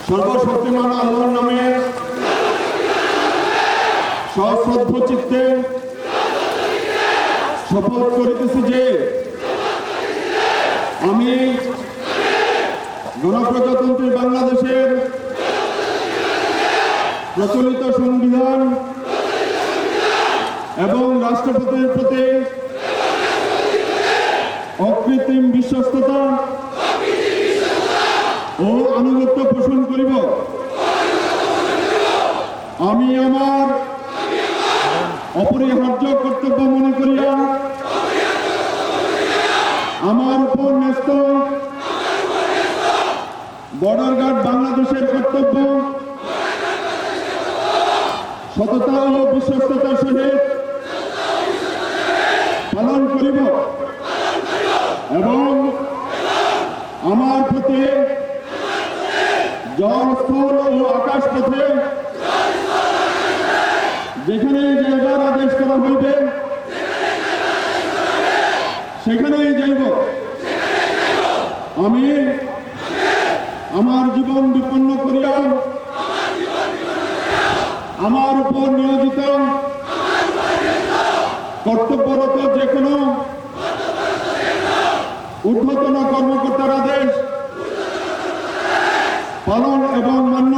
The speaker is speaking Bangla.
সর্বশক্তিমান আল্লাহর নামে সশ্রদ্ধ চিত্তে শপথ করিতেছি যে আমি গণপ্রজাতন্ত্রী বাংলাদেশের প্রচলিত সংবিধান এবং রাষ্ট্রপতির প্রতি অকৃত্রিম বিশ্বস্ততা ও আনুগত্য পোষণ করিব। আমি আমার অপরিহার্য কর্তব্য মনে করিয়া আমার উপর ন্যস্ত বর্ডার গার্ড বাংলাদেশের কর্তব্য সততা ও বিশ্বস্ততার সহিত পালন করিব এবং আমার প্রতি জল, স্থল ও আকাশ পথে যেখানে যাইবার আদেশ করা হইবে সেখানেই যাইব। আমি আমার জীবন বিপন্ন করিয়া আমার উপর নিয়োজিত কর্তব্যরত যে কোনো ঊর্ধ্বতন কর্মকর্তার আদেশ পালন এবং মান্য